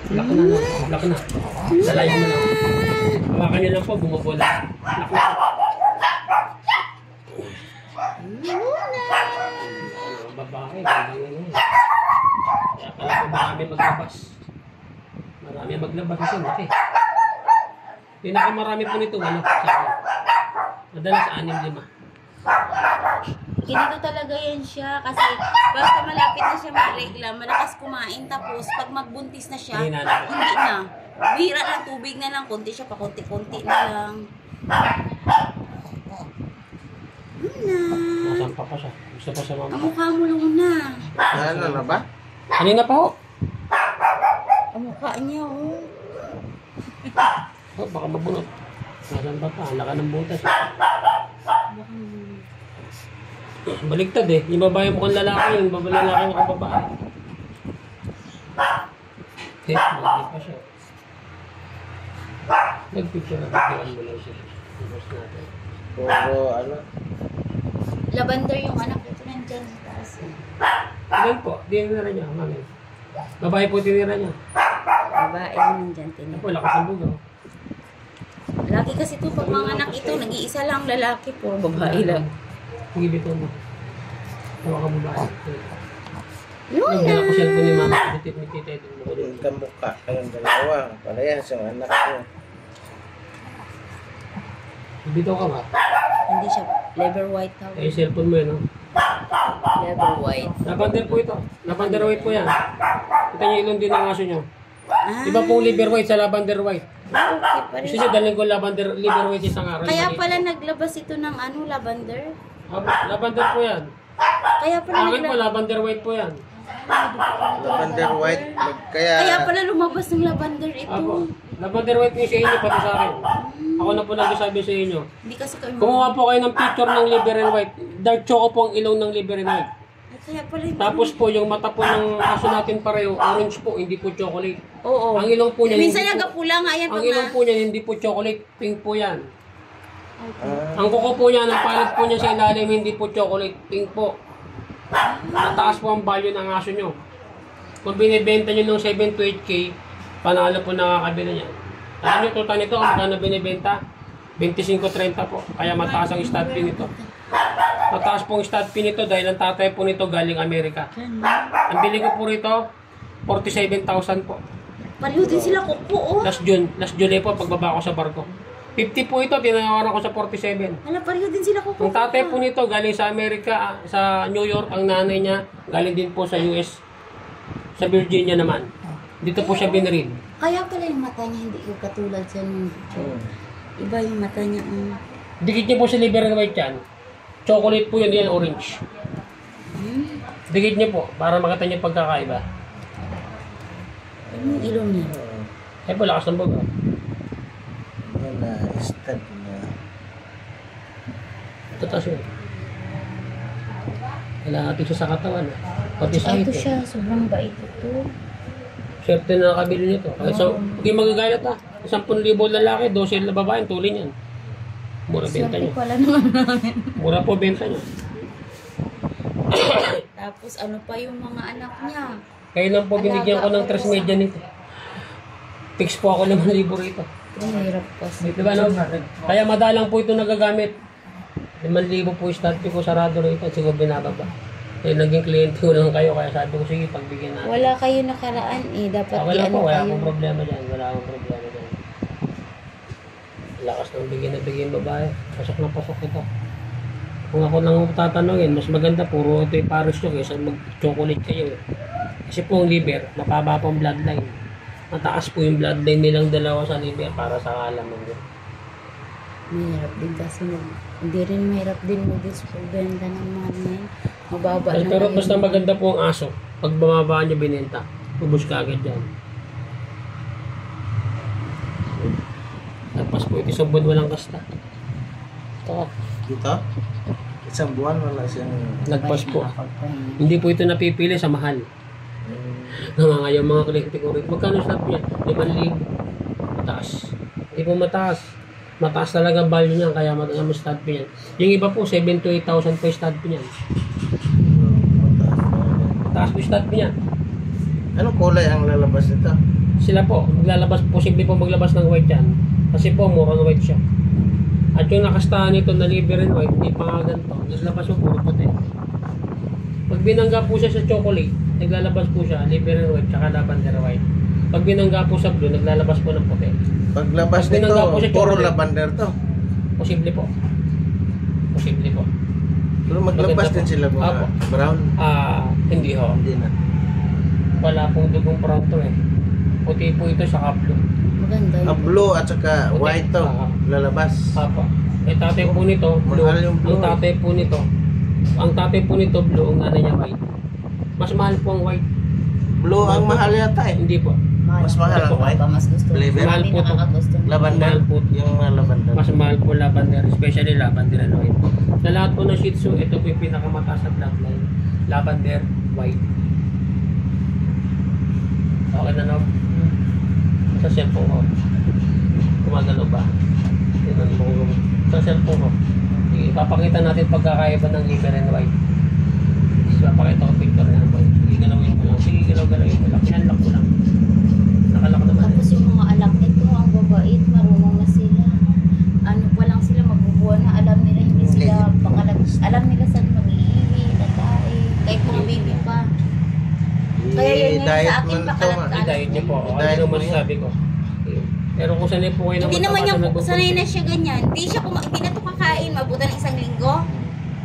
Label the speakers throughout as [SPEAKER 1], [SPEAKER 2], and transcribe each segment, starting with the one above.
[SPEAKER 1] Lock na, no? Lock na. Dalayan mo lang. Hawakan niyo lang po, bumubola. Lock na. Babae, ganda yun. Kaya pala po marami maglabas. Marami maglabas kasi laki. Pinakamarami po nito, ano? Madalas 6-5.
[SPEAKER 2] Ganito talaga yan siya kasi basta malapit na siya magregla, malakas kumain tapos pag magbuntis na siya, hindi na. Bira ng tubig na lang, konti siya pa, konti-konti na lang.
[SPEAKER 1] Nasampa pa siya. Gusto pa sa mama.
[SPEAKER 2] Ang mukha mo Luna.
[SPEAKER 3] Ano na ba?
[SPEAKER 1] Kanina pa ho.
[SPEAKER 2] Ang mukha niya oh.
[SPEAKER 1] Oh, baka mabunot. Nasampa pa, laka ng butas. Baliktad eh. Yung babae mukhang lalaki, yung lalaki mukhang babae. Eh, hindi pa siya. Nag-picture na pagkiwan mo lang siya. Reverse natin.
[SPEAKER 3] Puro ano?
[SPEAKER 2] Lavender yung anak ito nandyan sa taas.
[SPEAKER 1] Ilan po? Tinira niya, mami. Babae po tinira niya.
[SPEAKER 2] Babae yung nandyan, tinira.
[SPEAKER 1] Ako, lakas ang bugaw.
[SPEAKER 2] Lagi kasi ito, pag mga anak ito, nag-iisa lang lalaki, puro babae lang.
[SPEAKER 1] Sige, bito mo. Tawa ka babae.
[SPEAKER 2] Luna!
[SPEAKER 1] Nagdala ko cellphone ni mama. Butit ni tita ito.
[SPEAKER 3] Yung kamukha kayong dalawa. Parehas yung anak ko.
[SPEAKER 1] Bito ka ba?
[SPEAKER 2] Hindi siya, leather white tawag.
[SPEAKER 1] Eh, cellphone mo yun, no?
[SPEAKER 2] Leather white.
[SPEAKER 1] Lavender po ito. Lavender white po yan. Kita niyo ilong din ang aso niyo.
[SPEAKER 2] Ah,
[SPEAKER 1] Iba pong liver white sa lavender white.
[SPEAKER 2] okay pa rin.
[SPEAKER 1] Gusto niyo dalhin ko liver white isang araw.
[SPEAKER 2] Kaya pala naglabas ito ng ano, lavender?
[SPEAKER 1] Lavender po yan.
[SPEAKER 2] Kaya pala
[SPEAKER 1] Akin po, lavender white po yan.
[SPEAKER 3] Lavender white.
[SPEAKER 2] Kaya pala lumabas ng lavender ito.
[SPEAKER 1] Apo. Lavender white yung sa inyo, pati sa akin. Ako na po nagsasabi sa inyo.
[SPEAKER 2] Hindi kasi kayo
[SPEAKER 1] Kumuha po kayo ng picture ng liver and white. Dark choco po ang ilong ng liver and white.
[SPEAKER 2] Ay, kaya pala yung...
[SPEAKER 1] Tapos po, yung mata po ng aso natin pareho, orange po, hindi po chocolate.
[SPEAKER 2] Oo.
[SPEAKER 1] Ang ilong po niya,
[SPEAKER 2] Minsan
[SPEAKER 1] hindi po,
[SPEAKER 2] nagapula nga yan.
[SPEAKER 1] ang ilong po niya, hindi po chocolate, pink po yan.
[SPEAKER 3] Ah,
[SPEAKER 1] Ang kuko po niya, ang palit po niya sa ilalim, hindi po chocolate, pink po. Mataas po ang value ng aso nyo. Kung binibenta nyo ng 7 to 8K, panalo po nakakabila niya. Alam nyo, tuta nito, ang magkano binibenta? 25-30 po. Kaya mataas ang stud fee nito. Mataas po ang stud fee nito dahil ang tatay po nito galing Amerika. Ang bili ko po rito, 47,000 po.
[SPEAKER 2] Paliw din sila kuko, oh.
[SPEAKER 1] Last July po, pagbaba ko sa barko. 50 po ito, tinawaran ko sa 47.
[SPEAKER 2] Hala, paliw din sila kuko.
[SPEAKER 1] Ang tatay po nito galing sa Amerika, sa New York. Ang nanay niya galing din po sa US, sa Virginia naman. Dito po siya binread.
[SPEAKER 2] Kaya pala yung mata niya hindi ko katulad sa nung iba yung mata niya.
[SPEAKER 1] Dikit niyo po sa liver and white yan. Chocolate po yun, yan orange. Dikit niyo po, para makita niyo pagkakaiba.
[SPEAKER 2] Ano yung ilong niya?
[SPEAKER 1] Eh po, lakas ng baga.
[SPEAKER 3] yan na stud na.
[SPEAKER 1] Tataas yun. Kailangan natin siya sa katawan. Pati sa
[SPEAKER 2] Ito
[SPEAKER 1] ito.
[SPEAKER 2] siya, sobrang bait ito.
[SPEAKER 1] Swerte na nakabili nito. So, hindi magagalit ah. 10,000 lalaki, 12 na babae, tulin yan. Mura benta
[SPEAKER 2] Swerte
[SPEAKER 1] niya.
[SPEAKER 2] pala naman namin.
[SPEAKER 1] Mura po benta niya.
[SPEAKER 2] Tapos ano pa yung mga anak niya?
[SPEAKER 1] Kaya lang po binigyan ko ng 3 media nito. Fix po ako 5,000 rito.
[SPEAKER 2] Ang hirap kasi.
[SPEAKER 1] Diba no? Kaya madalang po ito nagagamit. 5,000 po stud fee ko sarado rito. Siguro binababa. Eh, naging kliyente ko lang kayo. Kaya sabi ko, sige, pagbigyan natin.
[SPEAKER 2] Wala kayo nakaraan eh. Dapat
[SPEAKER 1] Okay lang
[SPEAKER 2] i-ano
[SPEAKER 1] po, wala
[SPEAKER 2] kayo.
[SPEAKER 1] akong problema dyan. Wala akong problema dyan. Lakas ng bigyan na bigyan babae. Pasok na pasok ito. Kung ako lang tatanungin, mas maganda puro ito yung pares nyo kaysa mag-chocolate kayo. Kasi po ang liver, mapaba po ang bloodline. Mataas po yung bloodline nilang dalawa sa liver para sa kalaman nyo.
[SPEAKER 2] Mahirap din kasi hindi rin mahirap din mag-dispobenta ng mga yan. Mababa na
[SPEAKER 1] Pero
[SPEAKER 2] ngayon.
[SPEAKER 1] basta maganda po ang aso. Pag bumaba nyo binenta, ubus ka agad dyan. Nagpas po ito isang buwan walang kasta. Ito.
[SPEAKER 3] Dito? Isang buwan wala siyang...
[SPEAKER 1] Nagpas po. Hindi po ito napipili sa mahal. Nangangayaw mga collective rate. Magkano start niya? 5,000. Mataas. Hindi po mataas. Mataas talaga value niyan kaya mataas ang start niyan. Yung iba po 7 to 8,000 po start niyan. Mataas po start niyan.
[SPEAKER 3] Anong kulay ang lalabas nito?
[SPEAKER 1] Sila po, maglalabas, posible po maglabas ng white yan. Kasi po, more on white siya. At yung nakastahan nito na liver and white, hindi pa nga ganito. Naglabas po puro puti. Pag binangga po siya sa chocolate, naglalabas po siya, liver and white, tsaka lavender white. Pag binangga po sa blue, naglalabas po ng puti.
[SPEAKER 3] Paglabas
[SPEAKER 1] Pag
[SPEAKER 3] nito,
[SPEAKER 1] binangga po siya
[SPEAKER 3] puro
[SPEAKER 1] chocolate.
[SPEAKER 3] lavender to.
[SPEAKER 1] Posible po. Posible po.
[SPEAKER 3] Pero maglabas
[SPEAKER 1] Maganda
[SPEAKER 3] din
[SPEAKER 1] po.
[SPEAKER 3] sila mga
[SPEAKER 1] Apo.
[SPEAKER 3] brown.
[SPEAKER 1] Hindi ho.
[SPEAKER 3] Hindi na.
[SPEAKER 1] Wala pong dugong brown to eh. Puti po ito sa blue.
[SPEAKER 2] Maganda yun.
[SPEAKER 3] Blue at saka white to. Lalabas.
[SPEAKER 1] Apo. Eh tatay po nito, blue.
[SPEAKER 3] Mahal yung blue.
[SPEAKER 1] Ang tatay po nito, blue. Ang nanay niya white. Mas mahal po ang white.
[SPEAKER 3] Blue ang mahal yata eh.
[SPEAKER 1] Hindi po.
[SPEAKER 3] Mas mahal ang white.
[SPEAKER 2] Mas gusto.
[SPEAKER 3] Flavor.
[SPEAKER 1] Mahal po to.
[SPEAKER 2] Nakakagusto.
[SPEAKER 3] Lavender.
[SPEAKER 1] Mahal po.
[SPEAKER 3] Yung mga lavender.
[SPEAKER 1] Mas mahal po lavender. Especially lavender and white. Sa lahat po ng Shih Tzu, ito po yung pinakamataas na bloodline. Lavender, white. Okay na no? Sa cellphone ko. Gumagano ba? Tingnan mo kung sa cellphone ko. Ipapakita natin pagkakaiba ng liver and white. Ipapakita ko picture ng white. Sige, galawin ko lang. Sige, galawin ko lang. Pinanlock ko lang. Nakalak naman.
[SPEAKER 2] Tapos yung mga anak nito, ang babait, marunong na sila. Ano pa lang sila, magbubuhan na alam nila, hindi sila alam nila saan mag-iiwi, tatay, kahit mga baby pa. Kaya yun yung
[SPEAKER 3] I-diet
[SPEAKER 2] sa akin
[SPEAKER 3] man to,
[SPEAKER 2] pakalat-kalat.
[SPEAKER 3] ma.
[SPEAKER 1] I-diet niyo po. Ano
[SPEAKER 3] I-diet
[SPEAKER 1] yung
[SPEAKER 3] mo
[SPEAKER 1] masasabi ko? Pero kung sanay po kayo
[SPEAKER 2] Hindi naman
[SPEAKER 1] mataba
[SPEAKER 2] yung sanay na siya ganyan. Hindi na to kakain, mabutan ng isang linggo.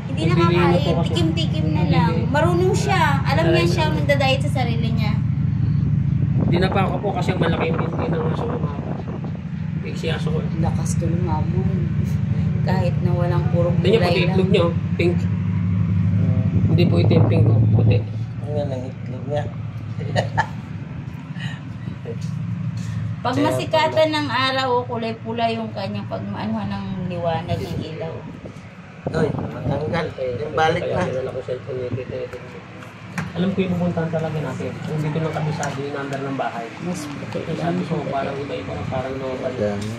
[SPEAKER 2] Hindi na
[SPEAKER 1] Bibili na po
[SPEAKER 2] kakain,
[SPEAKER 1] kasi.
[SPEAKER 2] tikim-tikim na lang. Marunong siya. Alam niya siya nagda-diet sa sarili niya.
[SPEAKER 1] Dinapa ko po kasi malaki yung hindi ng aso ng mga big si aso ko.
[SPEAKER 2] Lakas to lumabon. Kahit na walang puro
[SPEAKER 1] Hindi niya puti
[SPEAKER 2] gulay
[SPEAKER 1] itlog
[SPEAKER 2] lang.
[SPEAKER 1] niyo, pink. Hindi po ito yung pink ko, puti.
[SPEAKER 3] Ang yan ang itlog niya.
[SPEAKER 2] Pag masikatan ng araw, kulay pula yung kanyang pagmaanuhan ng liwanag ng ilaw.
[SPEAKER 3] Uy, matanggal. Yung balik
[SPEAKER 1] Kaya
[SPEAKER 3] na.
[SPEAKER 1] dinala ko cellphone niya dito. Alam ko yung pupuntahan talaga natin. Kung dito ng kabisado yung number ng bahay.
[SPEAKER 2] Mas puti
[SPEAKER 1] Kaya sabi ko, parang iba-iba, parang normal.
[SPEAKER 3] Dami.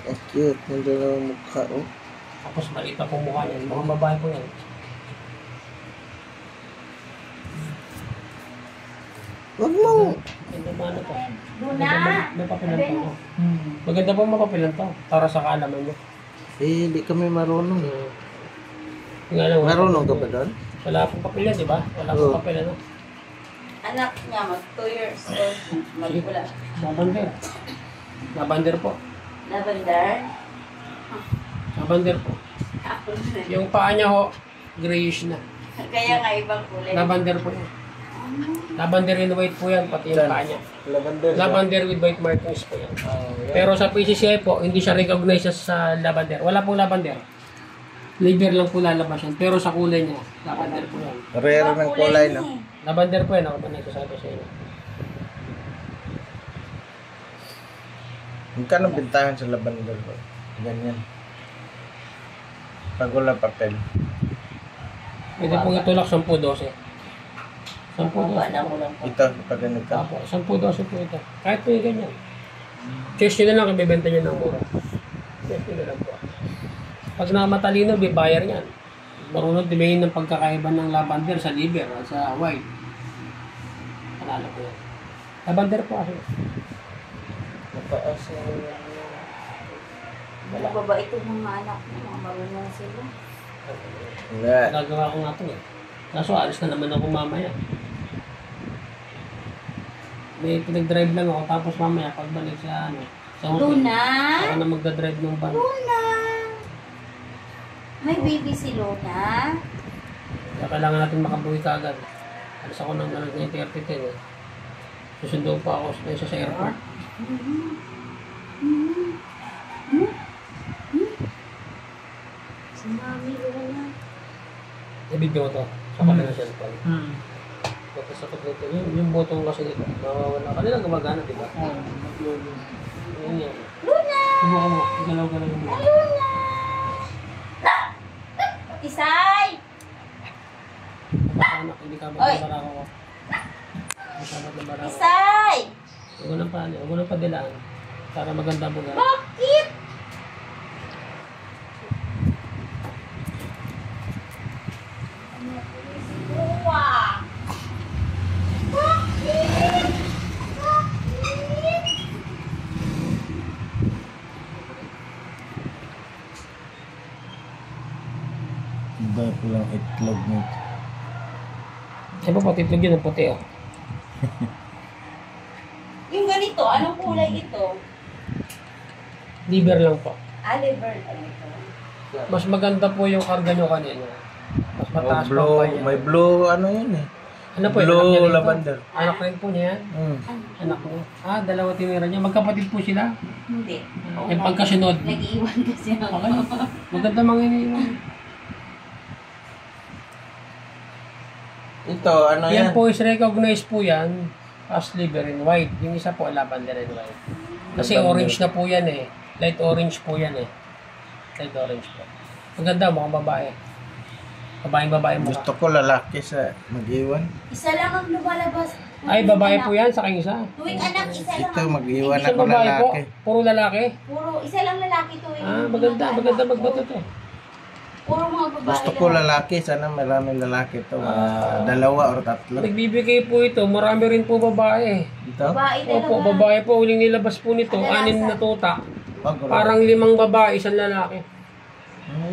[SPEAKER 3] Ang cute. Yung dalawang mukha. Oh.
[SPEAKER 1] Tapos malita po mukha niyan. Mga babae po yan.
[SPEAKER 3] Wag mong.
[SPEAKER 1] Hindi ba ano to?
[SPEAKER 2] Luna!
[SPEAKER 1] May papilan to. Maganda po mapapilan to. Para sa kaalaman niyo.
[SPEAKER 3] Eh, di kami marunong.
[SPEAKER 1] Nga lang,
[SPEAKER 3] Marunong ka ba doon?
[SPEAKER 1] wala pong papilan, di ba? Wala
[SPEAKER 3] Oo.
[SPEAKER 1] pong papilan. No?
[SPEAKER 2] Anak niya, mag 2 years old. Magpula.
[SPEAKER 1] Lavender. Lavender po.
[SPEAKER 2] Lavender.
[SPEAKER 1] Lavender po. Yung paa niya ho, grayish na.
[SPEAKER 2] Kaya nga ibang kulay.
[SPEAKER 1] Lavender po yan. Lavender and white po yan, pati yung paa niya.
[SPEAKER 3] Lavender.
[SPEAKER 1] Lavender with white markings po yan. Pero sa PCCI po, hindi siya recognized sa lavender. Wala pong lavender. Liver lang po lalabas yan. Pero sa kulay niya, lavender po yan.
[SPEAKER 3] Rare ng kulay, no?
[SPEAKER 1] Lavender po yan, ako ba nagsasabi sa inyo.
[SPEAKER 3] Magkano bintahan sa lavender ko? Ganyan. Pag wala papel.
[SPEAKER 1] Pwede pong itulak 10-12. 10-12 po lang po.
[SPEAKER 3] Ito, pag ganito.
[SPEAKER 1] Apo, 10-12 po ito. Kahit po yung ganyan. Choose nyo na lang, ibibenta nyo ng mura. Choose nyo na lang po. Pag namatalino, bibayar yan. Marunong timayin ng pagkakaiba ng lavender sa liver at sa white. Alala ko yan. Lavender po kasi.
[SPEAKER 3] Mataas
[SPEAKER 2] Wala ba ba itong mga anak mo? Mga marunong sila.
[SPEAKER 3] Wala.
[SPEAKER 1] Gagawa ko nga ito eh. Kaso alis na naman ako mamaya. May pinag-drive lang ako tapos mamaya pagbalik sa sa hotel.
[SPEAKER 2] Luna!
[SPEAKER 1] Ako na magdadrive ng van.
[SPEAKER 2] Luna! May baby si Luna?
[SPEAKER 1] Kaya kailangan natin makabuhi kaagad. Alis ako ng 9:30 eh. Susundo pa ako sa airport.
[SPEAKER 2] Si Mami Luna.
[SPEAKER 1] Ibigyan mo to sa kanila cellphone. Tapos sa pagluto, yung botong kasi dito, nawawala. Kanila gumagana, di ba? Yun yan.
[SPEAKER 2] Luna!
[SPEAKER 1] Subukan mo, galaw-galaw mo.
[SPEAKER 2] Luna! Isay!
[SPEAKER 1] Anak, hindi ka ba
[SPEAKER 2] Oy!
[SPEAKER 1] barako ko? Hindi ka ba barako?
[SPEAKER 2] Isay!
[SPEAKER 1] Huwag mo nang paano, huwag mo nang padilaan. Para maganda mo na.
[SPEAKER 2] Bakit? Ano po si Buwa? Bakit?
[SPEAKER 3] Walang itlog nito.
[SPEAKER 1] Ay po, patitlog yun ang puti oh.
[SPEAKER 2] Yung ganito, anong kulay ito?
[SPEAKER 1] Liver lang po.
[SPEAKER 2] Oliver, ano ito?
[SPEAKER 1] Mas maganda po yung karga nyo kanina. Mas mataas po ang
[SPEAKER 3] blue,
[SPEAKER 1] value.
[SPEAKER 3] may blue ano yun eh.
[SPEAKER 1] Ano po, yung anak
[SPEAKER 3] Blue
[SPEAKER 1] niya rito?
[SPEAKER 3] lavender.
[SPEAKER 1] Anak rin po niya yan? Anak mo. Ah, dalawa tinira niya. Magkapatid po sila?
[SPEAKER 2] Hindi.
[SPEAKER 1] Yung pagkasunod.
[SPEAKER 2] Nag-iwan kasi ako.
[SPEAKER 1] Okay. Maganda mga iniwan.
[SPEAKER 3] Ito, ano
[SPEAKER 1] Yan
[SPEAKER 3] yan?
[SPEAKER 1] po is recognized po yan as liver in white. Yung isa po, lavender in white. Kasi
[SPEAKER 3] Lavender.
[SPEAKER 1] orange na po yan eh. Light orange po yan eh. Light orange po. Maganda, mukhang babae. Babae mo.
[SPEAKER 3] Gusto ko lalaki sa mag-iwan.
[SPEAKER 2] Isa lang ang lumalabas.
[SPEAKER 1] Ay, babae po yan sa aking isa.
[SPEAKER 2] Tuwing anak, isa lang.
[SPEAKER 3] Ito, mag-iwan
[SPEAKER 1] Isang
[SPEAKER 3] ako
[SPEAKER 1] babae po.
[SPEAKER 3] lalaki.
[SPEAKER 1] Puro lalaki.
[SPEAKER 2] Puro, isa lang lalaki tuwing.
[SPEAKER 1] Ah, maganda magbato to.
[SPEAKER 2] Puro mga babae.
[SPEAKER 3] Gusto ko lalaki. Sana maraming lalaki to. Dalawa or tatlo.
[SPEAKER 1] Nagbibigay po ito, marami rin po babae.
[SPEAKER 3] Ito?
[SPEAKER 2] Babae
[SPEAKER 1] Opo,
[SPEAKER 2] dalawa.
[SPEAKER 1] babae po, uling nilabas po nito, 6 na tuta. Parang 5 babae, 1 lalaki.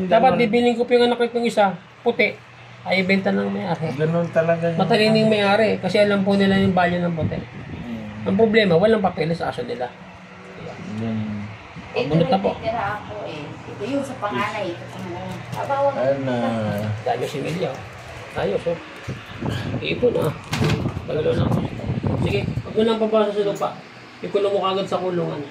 [SPEAKER 1] Dapat bibiling ko po yung anak itong isa, puti. Ay, ibenta ng may-ari.
[SPEAKER 3] Ganun talaga yun.
[SPEAKER 1] Matalining may-ari, kasi alam po nila yung value ng puti. Ang problema, walang papeles sa aso nila.
[SPEAKER 3] Yan.
[SPEAKER 2] Ito
[SPEAKER 1] Bunot na
[SPEAKER 2] rin
[SPEAKER 1] po.
[SPEAKER 2] titira ako eh. Ito yung sa panganay. Ito panganay. Abawa.
[SPEAKER 3] Ano?
[SPEAKER 1] Dahil si Milya. Ayos, oh. Ipon, ah. Bagalo na ako. Sige, huwag mo nang papasa sa lupa. Ikulong mo kagad sa kulungan.